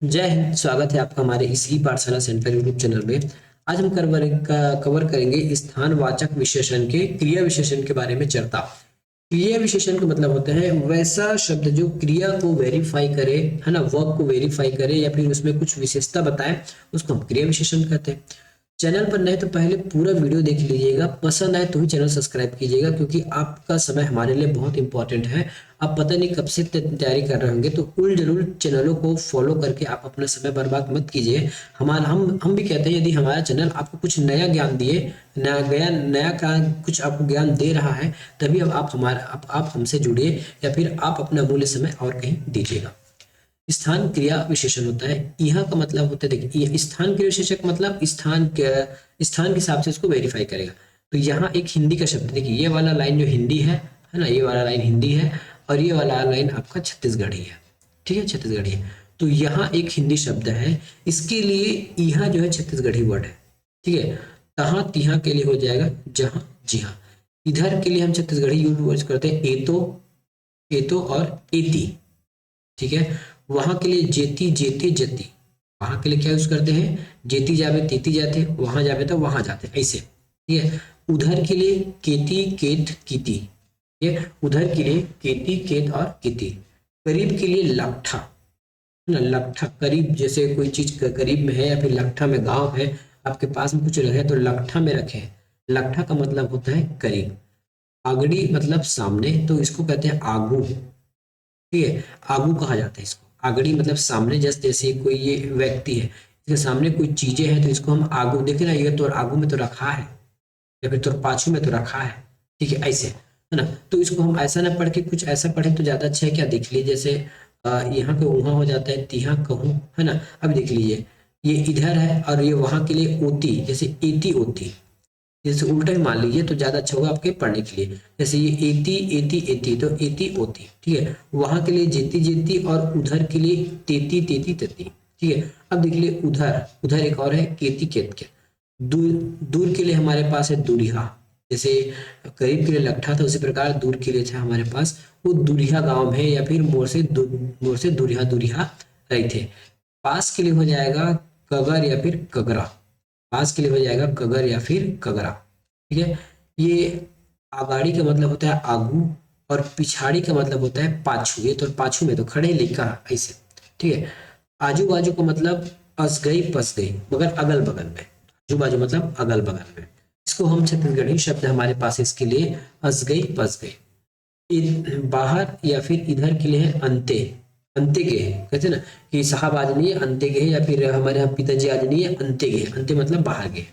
जय हिंद। स्वागत है आपका हमारे इस ई पाठशाला सेंटर यूट्यूब चैनल में। आज हम कवर करेंगे स्थानवाचक विशेषण के क्रिया विशेषण के बारे में चर्चा। क्रिया विशेषण का मतलब होता है वैसा शब्द जो क्रिया को वेरीफाई करे, है ना, वर्ब को वेरीफाई करे या फिर उसमें कुछ विशेषता बताए, उसको हम क्रिया विशेषण कहते हैं। चैनल पर नए तो पहले पूरा वीडियो देख लीजिएगा, पसंद आए तो ही चैनल सब्सक्राइब कीजिएगा, क्योंकि आपका समय हमारे लिए बहुत इंपॉर्टेंट है। आप पता नहीं कब से तैयारी कर रहे होंगे, तो उल जरूर चैनलों को फॉलो करके आप अपना समय बर्बाद मत कीजिए। हमारा हम भी कहते हैं यदि हमारा चैनल आपको कुछ नया ज्ञान दिए, नया का कुछ आपको ज्ञान दे रहा है, तभी अब आप हमसे जुड़िए या फिर आप अपना अमूल्य समय और कहीं दीजिएगा। स्थान क्रिया विशेषण होता है, यहाँ का मतलब होता है, देखिए ये स्थान क्रिया विशेषक मतलब स्थान के हिसाब से इसको वेरीफाई करेगा। तो यहाँ एक हिंदी का शब्द, देखिए ये वाला लाइन जो हिंदी है ना, ये वाला लाइन हिंदी है और ये वाला लाइन आपका छत्तीसगढ़ी है। ठीक है, छत्तीसगढ़ी है। तो यहाँ एक हिंदी शब्द है, इसके लिए यहाँ जो है छत्तीसगढ़ी वर्ड है। ठीक है, तहाँ तिहाँ के लिए हो जाएगा जहाँ जी हाँ। इधर के लिए हम छत्तीसगढ़ी यूज करते हैं एतो और एती। ठीक है, वहां के लिए जेती जेते जती, वहां के लिए क्या यूज करते हैं, जेती जावे तेती जाते, वहां जावे तो वहां जाते, ऐसे। ठीक है, उधर के लिए केती केत कीती। ठीक है, उधर के लिए केती केत और कीती। करीब के लिए लट्ठा, है ना, लट्ठा करीब, जैसे कोई चीज करीब में है या फिर लट्ठा में गांव है, आपके पास में कुछ रहे तो लट्ठा में रखे। लट्ठा का मतलब होता है करीब। आगड़ी मतलब सामने, तो इसको कहते हैं आगू। ठीक है, आगू कहा जाता है इसको। आगड़ी मतलब सामने, जैसे कोई ये व्यक्ति है, इसके सामने कोई चीजें हैं तो इसको हम आगू, देखे ना, ये तो आगू में तो रखा है या फिर तो पाछू में तो रखा है। ठीक है, ऐसे, है ना। तो इसको हम ऐसा ना पढ़ के कुछ ऐसा पढ़े तो ज्यादा अच्छा है। क्या देख लीजिए, जैसे यहाँ पे वहां हो जाता है, तिहा कहूँ, है ना। अब देख लीजिए, ये इधर है और ये वहां के लिए ओती, जैसे एती ओती, जैसे उल्टा ही मान लीजिए तो ज्यादा अच्छा होगा आपके पढ़ने के लिए। जैसे ये एती एती एती, तो एती ओती। ठीक है, वहां के लिए जेती जेती और उधर के लिए तेती तेती तेती। ठीक है, अब देख लिए उधर, उधर एक और है केती केत के। दूर, दूर के लिए हमारे पास है दूरिहा। जैसे करीब के लिए लट्ठा था, उसी प्रकार दूर के लिए था हमारे पास वो दूरिहा गांव है, या फिर मोर से दूरिहा दूरिहा रही थे। पास के लिए हो जाएगा कगर या फिर कगरा। पास के लिए हो जाएगा कगर या फिर कगरा। ठीक है, ये आगाड़ी का मतलब होता है आगू और पिछाड़ी का मतलब होता है पाछू। ये तो पाछू में तो खड़े लिखा ऐसे। ठीक है, आजू बाजू का मतलब अस गई पस गई, मगर अगल बगल में। आजू बाजू मतलब अगल बगल में। इसको हम छत्तीसगढ़ी शब्द हमारे पास इसके लिए अस गई पस गई। बाहर या फिर इधर के लिए है अंते। अंते के है, कहते हैं ना कि साहब आज नहीं है अंते के है, या फिर हमारे यहाँ पिताजी आज नहीं है अंते के है। अंते मतलब बाहर के,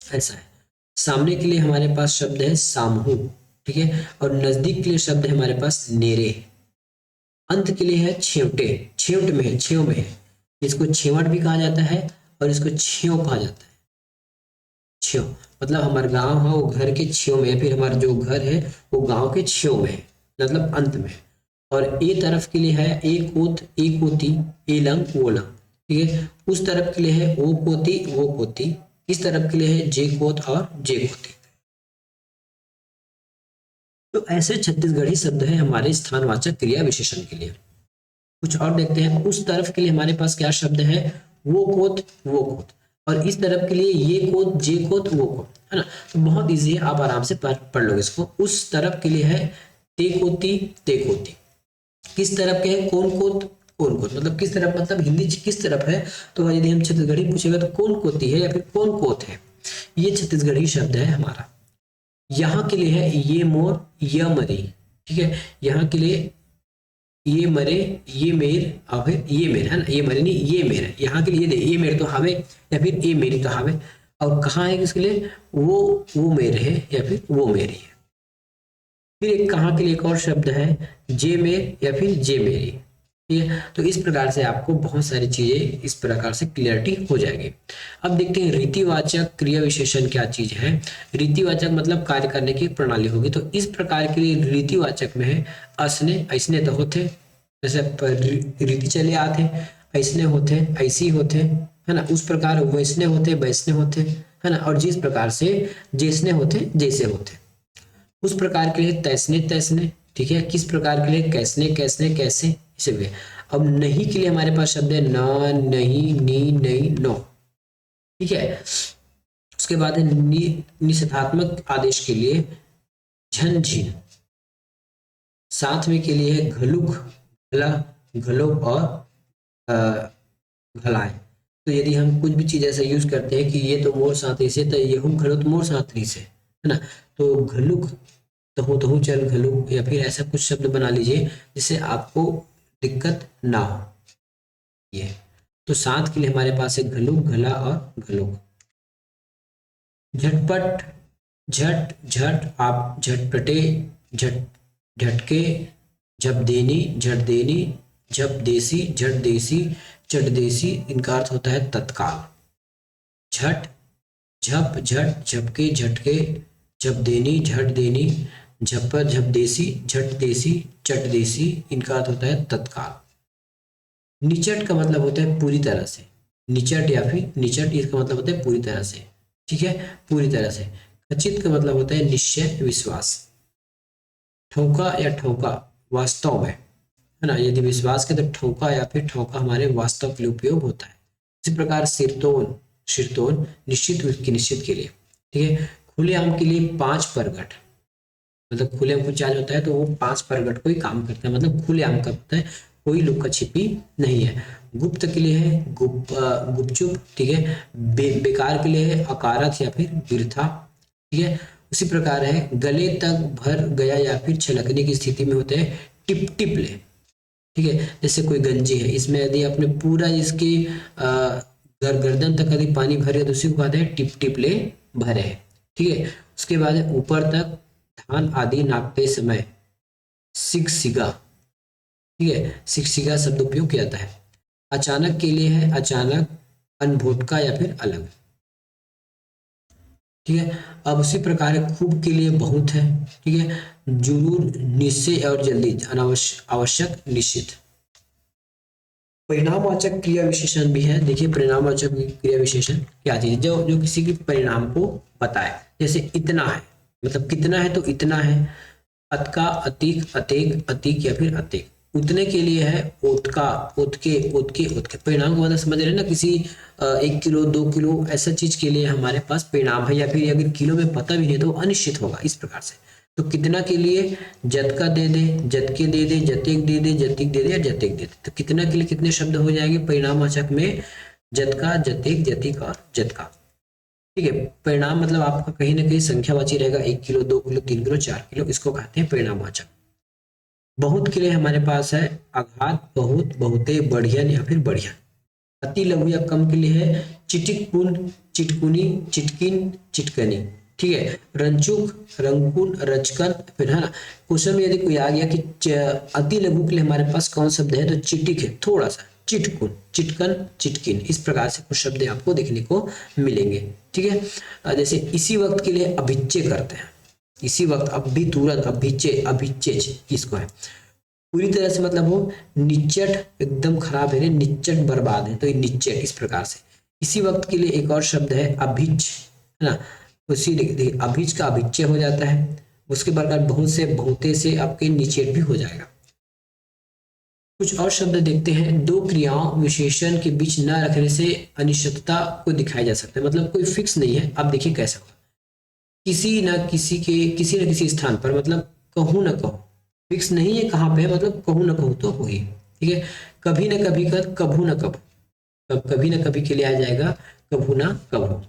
ऐसा है। सामने के लिए हमारे पास शब्द है सामहू। ठीक है, और नजदीक के लिए शब्द है हमारे पास नेरे। अंत के लिए है छेवटे, छेवट में है, छेव में है। इसको छेवट भी कहा जाता है और इसको छेव कहा जाता है। छेव मतलब हमारा गांव है वो घर के छेव में है, फिर हमारा जो घर है वो गांव के छेव में है, मतलब अंत में। और ए तरफ के लिए है एक ओत एक ओती, ए लंग वो लंग। ठीक है, उस तरफ के लिए है ओ कोती वो कोती, इस तरफ के लिए है जे कोत और जे कोती। तो ऐसे छत्तीसगढ़ी शब्द है हमारे स्थानवाचक क्रिया विशेषण के लिए। कुछ और देखते हैं। उस तरफ के लिए हमारे पास क्या शब्द है, वो कोत वो कोत। और इस तरफ के लिए ये कोत जे कोत वो कोत, है ना। तो बहुत इजी है, आप आराम से पढ़ लोगे इसको। उस तरफ के लिए है ते कोती ते कोती। किस तरफ के है कौन कोत कौन कोत, मतलब किस तरफ, मतलब हिंदी किस तरफ है। तो यदि हम छत्तीसगढ़ी पूछेगा तो कौन कोती है या फिर कौन कोत है, ये छत्तीसगढ़ी शब्द है हमारा। यहाँ के लिए है ये मोर या मरी। ठीक है, यहाँ के लिए ये मरे ये मेर अब ये मेर, है ना, ये मरे नहीं ये मेर है। यहाँ के लिए ये मेर तो हावे या फिर ये मेरी तो हावे। और कहाँ है किसके लिए, वो मेर है या फिर वो मेरी है। फिर एक कहाँ के लिए एक और शब्द है जे मेर या फिर जे मेरी। ठीक है, तो इस प्रकार से आपको बहुत सारी चीजें इस प्रकार से क्लियरिटी हो जाएगी। अब देखते हैं रीतिवाचक क्रिया विशेषण क्या चीज है। रीतिवाचक मतलब कार्य करने की प्रणाली होगी। तो इस प्रकार के लिए रीतिवाचक में है असने ऐसने तो होते, जैसे रीति चले आते, ऐसने होते ऐसी होते, है ना। उस प्रकार वैसने होते वैसने होते, है ना। और जिस प्रकार से जैसने होते जैसे होते, उस प्रकार के लिए तैसने तैसने। ठीक है, किस प्रकार के लिए कैसने कैसने कैसे, इसे भी। अब नहीं के लिए हमारे पास शब्द है ना, नहीं, नी, नहीं, नो। ठीक है, उसके बाद है निषेधात्मक आदेश के लिए झन, झीन। साथ में के लिए है घलुक, घला, घलोक और घलाए। तो यदि हम कुछ भी चीज ऐसा यूज करते हैं कि ये तो मोर साथी से, तो ये हम घलो तो मोर साथी से, है ना। तो घलुक, तहु तहु चल घलुक, या फिर ऐसा कुछ शब्द बना लीजिए जिससे आपको दिक्कत ना हो। ये तो साथ के लिए हमारे पास है घलुक, घला और घलोक। झटपट, झट, झट, आप झटपटे, झट, झटके, झप देनी, झट देनी, झप देसी, झट देसी, चट देसी, इनका अर्थ होता है तत्काल। झट, झप, झट, झपके, झटके, झप देनी, झट देनी, झप, झप देसी, झट देसी, चट देसी, इनका अर्थ होता है तत्काल। निचट का मतलब होता है पूरी तरह से, निचट या फिर निचट, इसका मतलब होता है पूरी तरह से। ठीक है, पूरी तरह से। खचित का मतलब होता है निश्चय, विश्वास। ठोका या ठोका वास्तव में, है ना, यदि विश्वास के तो ठोका या फिर ठोका हमारे वास्तव के लिए उपयोग होता है। इसी प्रकार सिरतोन, शिरतोन निश्चित, उसकी निश्चित के लिए। ठीक है, खुलेआम के लिए 5 परगट, मतलब खुलेआम कुछ चार्ज होता है तो वो 5 परगट को ही काम करता है, मतलब खुलेआम का होता है, कोई लुका छिपी नहीं है। गुप्त के लिए है गुपचुप। ठीक है, बेकार के लिए है अकारथ या फिर वृथा। ठीक है, उसी प्रकार है गले तक भर गया या फिर छलकने की स्थिति में होते हैं टिप टिप ले। ठीक है, जैसे कोई गंजी है, इसमें यदि आपने पूरा इसकी गर्दन तक यदि पानी भरे तो उसी को कहते हैं टिप टिप ले भरे है। ठीक है, उसके बाद ऊपर तक धान आदि नापते समय सिगसिगा। ठीक है, सिगसिगा शब्द उपयोग किया जाता है। अचानक के लिए है अचानक, अनभोटका या फिर अलग। ठीक है, अब उसी प्रकार है खूब के लिए बहुत है। ठीक है, जरूर, निश्चय और जल्दी, अनावश्यक, आवश्यक, निश्चित। परिणामवाचक क्रिया विशेषण भी है। देखिए परिणामवाचक क्रिया विशेषण क्या चीज, जो जो किसी के परिणाम को बताए। जैसे इतना है, मतलब कितना है तो इतना है। अतका, अतिक, अतेक, अतिक या फिर अतेक। उतने के लिए है ओतका, ओतके, ओतके, ओतके। परिणाम को मतलब समझ रहे हैं ना, किसी 1 किलो 2 किलो ऐसा चीज के लिए हमारे पास परिणाम है, या फिर अगर किलो में पता भी नहीं तो अनिश्चित होगा, इस प्रकार से। तो कितना के लिए जतका दे दे, जतके दे दे, जतेक दे दे, जतिक दे दे या जतेक दे दे। तो कितना के लिए कितने शब्द हो जाएंगे परिणामवाचक में, जतका, जतेक, जतिक और जतका। ठीक है, परिणाम मतलब आपका कहीं ना कहीं संख्यावाची रहेगा, 1 किलो 2 किलो 3 किलो 4 किलो, इसको कहते हैं परिणामवाचक। बहुत के लिए हमारे पास है अघात, बहुत, बहुते, बढ़िया या फिर बढ़िया। अति लघु या कम के लिए है चिटिकपुन, चिटकुनी, चिटकिन, चिटकनी। ठीक है, रंचुक, रंकुन, रचकन, फिर है ना। क्वेश्चन में यदि कोई आ गया कि अति लघु के लिए हमारे पास कौन शब्द है, तो चिटिक है, थोड़ा सा, चिटकुन, चिटकन, चिटकिन, इस प्रकार से कुछ शब्द आपको देखने को मिलेंगे। ठीक है, जैसे इसी वक्त के लिए अभिच्चय करते हैं, इसी वक्त, अभी, तुरंत, अभिच्चय, अभिच्चय किसको है, पूरी तरह से मतलब वो निच्चट, एकदम खराब है, निच्चट बर्बाद है, तो ये निच्चट, इस प्रकार से। इसी वक्त के लिए एक और शब्द है अभिच, है ना। उसी देखिए अभिच का अभिच्चय हो जाता है। उसके बाद बहुत से, बहुते से आपके निचेट भी हो जाएगा। कुछ और शब्द देखते हैं। दो क्रियाओं विशेषण के बीच न रखने से अनिश्चितता को दिखाया जा सकता है, मतलब कोई फिक्स नहीं है। अब देखिए कैसा होगा, किसी न किसी न किसी स्थान पर, मतलब कहूँ न कहूँ, फिक्स नहीं है कहाँ पे है, मतलब कहूँ न कहूँ तो हुई। ठीक है, कभी न कभी का कभू न कभू, कभी न कभी के लिए आ जाएगा कभू न कभू।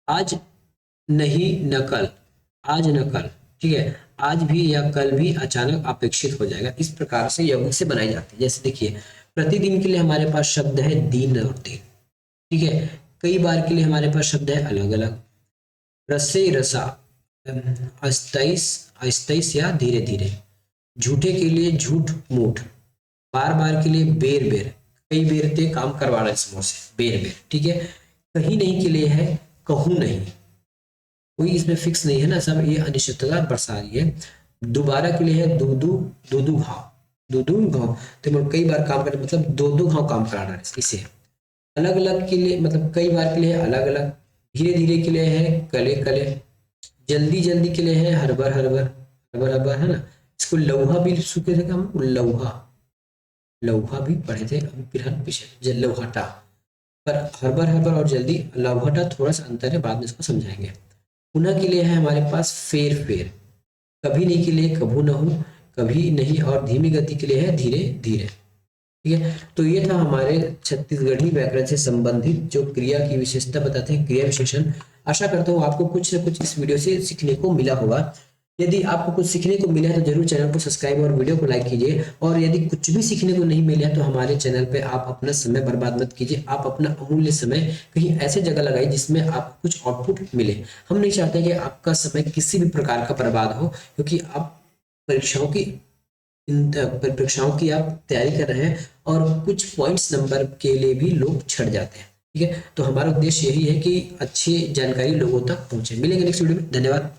आज नहीं न कल, आज न कल। ठीक है, आज भी या कल भी अचानक अपेक्षित हो जाएगा, इस प्रकार से यौगिक से बनाई जाती है। जैसे देखिए प्रतिदिन के लिए हमारे पास शब्द है दिन और दिन। ठीक है, कई बार के लिए हमारे पास शब्द है अलग अलग। रसे रसा, अस्ताइस, अस्ताइस या धीरे धीरे। झूठे के लिए झूठ, मूठ। बार बार के लिए बेर बेर, कई बेर ते काम करवाना इसमें से, बेर बेर। ठीक है, कहीं नहीं के लिए है कहूँ नहीं, कोई इसमें फिक्स नहीं है ना, सब ये अनिश्चितता बरसा रही है। दोबारा के लिए है दूधू, दूधू घाव, दूधू घाव, तो कई बार काम करना, मतलब दो दो घाव काम कराना है इसे। अलग अलग के लिए, मतलब कई बार के लिए अलग अलग। धीरे धीरे के लिए है कले कले। जल्दी जल्दी के लिए है हरबर हरबर, हरबर हरबर, है ना। इसको लौहा भी सूखे से काम, लौहा, लौहा भी पढ़े थे, अभी फिलहाल पीछे लौहटा, पर हर्बर हर्बर और जल्दी, लौहटा थोड़ा सा अंतर है, बाद में इसको समझाएंगे। पुनः के लिए है हमारे पास फेर फेर, कभी नहीं के लिए कभू न हो, कभी नहीं, और धीमी गति के लिए है धीरे धीरे। ठीक है, तो ये था हमारे छत्तीसगढ़ी व्याकरण से संबंधित जो क्रिया की विशेषता बताते हैं, क्रिया विशेषण। आशा करता हूँ आपको कुछ न कुछ इस वीडियो से सीखने को मिला होगा। यदि आपको कुछ सीखने को मिला है तो जरूर चैनल को सब्सक्राइब और वीडियो को लाइक कीजिए, और यदि कुछ भी सीखने को नहीं मिला तो हमारे चैनल पे आप अपना समय बर्बाद मत कीजिए, आप अपना अमूल्य समय कहीं ऐसे जगह लगाइए जिसमें आपको कुछ आउटपुट मिले। हम नहीं चाहते कि आपका समय किसी भी प्रकार का बर्बाद हो, क्योंकि आप परीक्षाओं की इन परीक्षाओं की आप तैयारी कर रहे हैं, और कुछ पॉइंट्स नंबर के लिए भी लोग छट जाते हैं। ठीक है, तो हमारा उद्देश्य यही है कि अच्छी जानकारी लोगों तक पहुंचे। मिलेंगे नेक्स्ट वीडियो में, धन्यवाद।